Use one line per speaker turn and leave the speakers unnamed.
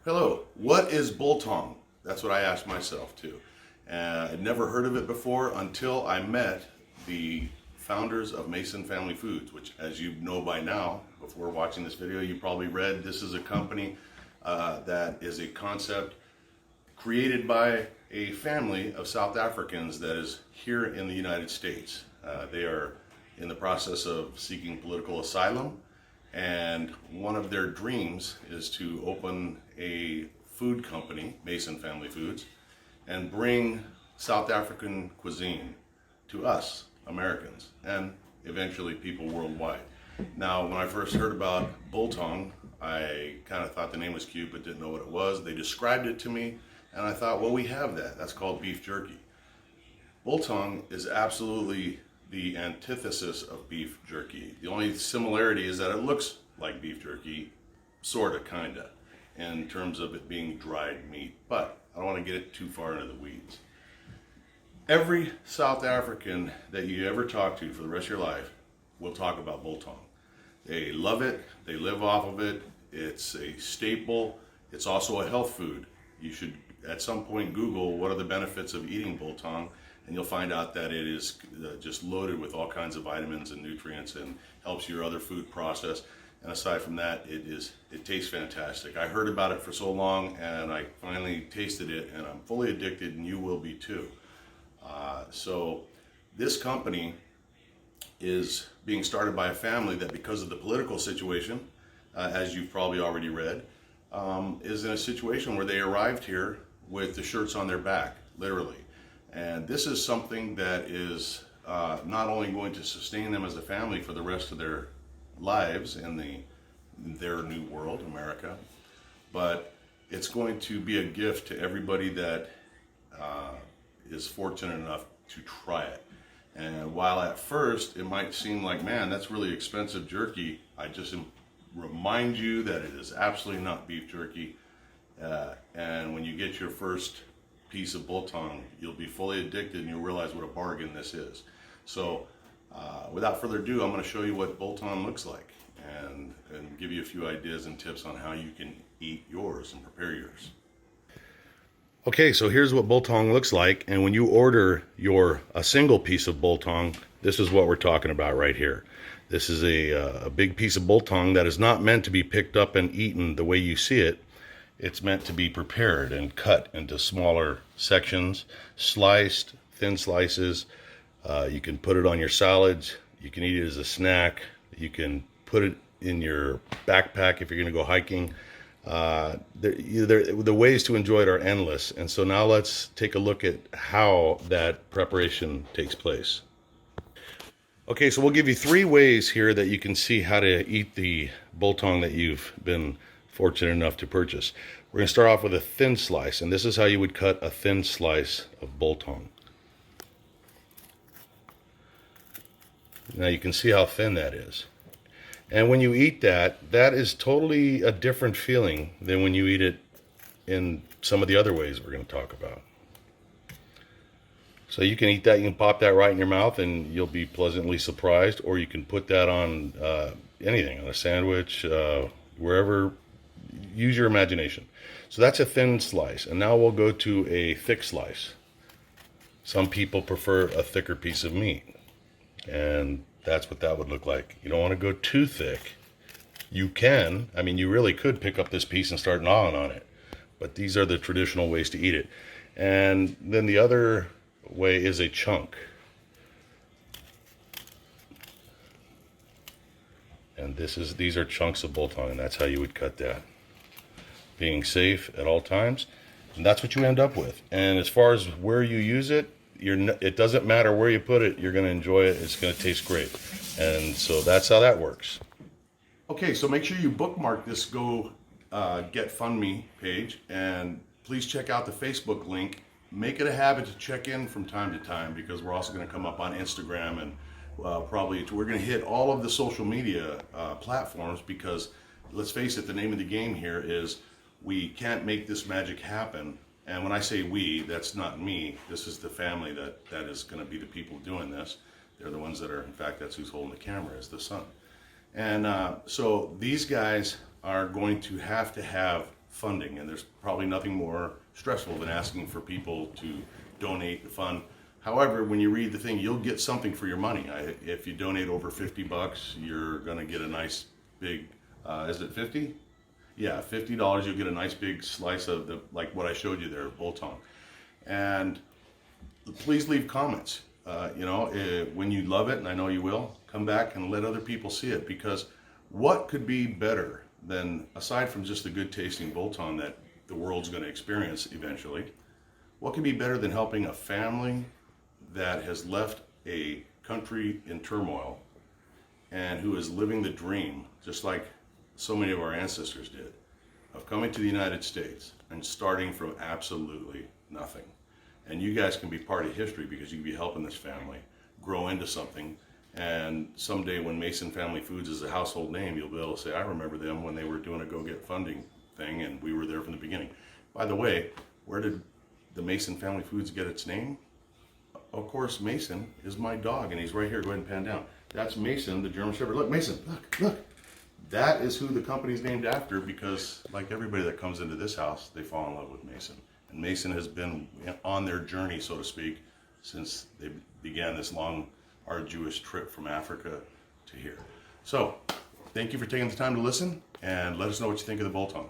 Hello, what is Biltong? That's what I asked myself too. I'd never heard of it before until I met the founders of Mason Family Foods, which, as you know by now, before watching this video, you probably read this is a company that is a concept created by a family of South Africans that is here in the United States. They are in the process of seeking political asylum, and one of their dreams is to open a food company, Mason Family Foods, and bring South African cuisine to us, Americans, and eventually people worldwide. Now, when I first heard about Biltong, I kind of thought the name was cute but didn't know what it was. They described it to me, and I thought, well, we have that. That's called beef jerky. Biltong is absolutely the antithesis of beef jerky. The only similarity is that it looks like beef jerky, sorta, kinda, in terms of it being dried meat. But I don't want to get it too far into the weeds. Every South African that you ever talk to for the rest of your life will talk about Biltong. They love it, they live off of it, it's a staple, it's also a health food. You should at some point Google what are the benefits of eating Biltong, and you'll find out that it is just loaded with all kinds of vitamins and nutrients and helps your other food process. And aside from that, it tastes fantastic. I heard about it for so long, and I finally tasted it, and I'm fully addicted, and you will be too. So this company is being started by a family that, because of the political situation, as you've probably already read, is in a situation where they arrived here with the shirts on their back, literally. And this is something that is not only going to sustain them as a family for the rest of their lives in their new world, America, but it's going to be a gift to everybody that is fortunate enough to try it. And while at first it might seem like, man, that's really expensive jerky, I just remind you that it is absolutely not beef jerky. And when you get your first piece of Biltong, you'll be fully addicted and you'll realize what a bargain this is. So without further ado, I'm going to show you what Biltong looks like and give you a few ideas and tips on how you can eat yours and prepare yours. Okay, so here's what Biltong looks like, and when you order a single piece of Biltong, this is what we're talking about right here. This is a big piece of Biltong that is not meant to be picked up and eaten the way you see it. It's meant to be prepared and cut into smaller sections, sliced, thin slices. You can put it on your salads. You can eat it as a snack. You can put it in your backpack if you're going to go hiking. The ways to enjoy it are endless. And so now let's take a look at how that preparation takes place. Okay, so we'll give you 3 ways here that you can see how to eat the Biltong that you've been fortunate enough to purchase. We're going to start off with a thin slice, and this is how you would cut a thin slice of Biltong. Now you can see how thin that is. And when you eat that, that is totally a different feeling than when you eat it in some of the other ways we're going to talk about. So you can eat that, you can pop that right in your mouth and you'll be pleasantly surprised, or you can put that on anything, on a sandwich, wherever. Use your imagination. So that's a thin slice, and now we'll go to a thick slice. Some people prefer a thicker piece of meat, and that's what that would look like. You don't want to go too thick. You can, I mean, you really could pick up this piece and start gnawing on it, but these are the traditional ways to eat it. And then the other way is a chunk. And these are chunks of Biltong, and that's how you would cut that. Being safe at all times, and that's what you end up with. And as far as where you use it, it doesn't matter where you put it, you're going to enjoy it. It's going to taste great. And so that's how that works. Okay, so make sure you bookmark this Go Get Fund Me page, and please check out the Facebook link. Make it a habit to check in from time to time, because we're also going to come up on Instagram, and probably we're going to hit all of the social media platforms, because let's face it, the name of the game here is we can't make this magic happen. And when I say we, that's not me. This is the family that is going to be the people doing this. They're the ones that are, in fact, that's who's holding the camera, is the son. And so these guys are going to have funding, and there's probably nothing more stressful than asking for people to donate the fund. However, when you read the thing, you'll get something for your money. If you donate over $50, you're gonna get a nice big, is it 50? Yeah, $50, you'll get a nice big slice of the, like what I showed you there, Biltong. And please leave comments. When you love it, and I know you will, come back and let other people see it, because what could be better than, aside from just the good tasting Biltong that the world's going to experience eventually, what could be better than helping a family that has left a country in turmoil and who is living the dream, just like so many of our ancestors did, of coming to the United States and starting from absolutely nothing. And you guys can be part of history, because you can be helping this family grow into something. And someday when Mason Family Foods is a household name, you'll be able to say, I remember them when they were doing a Go Get Funding thing, and we were there from the beginning. By the way, where did the Mason Family Foods get its name? Of course, Mason is my dog, and he's right here. Go ahead and pan down. That's Mason, the German Shepherd. Look, Mason, look. That is who the company's named after, because like everybody that comes into this house, they fall in love with Mason. And Mason has been on their journey, so to speak, since they began this long, arduous trip from Africa to here. So, thank you for taking the time to listen, and let us know what you think of the Biltong.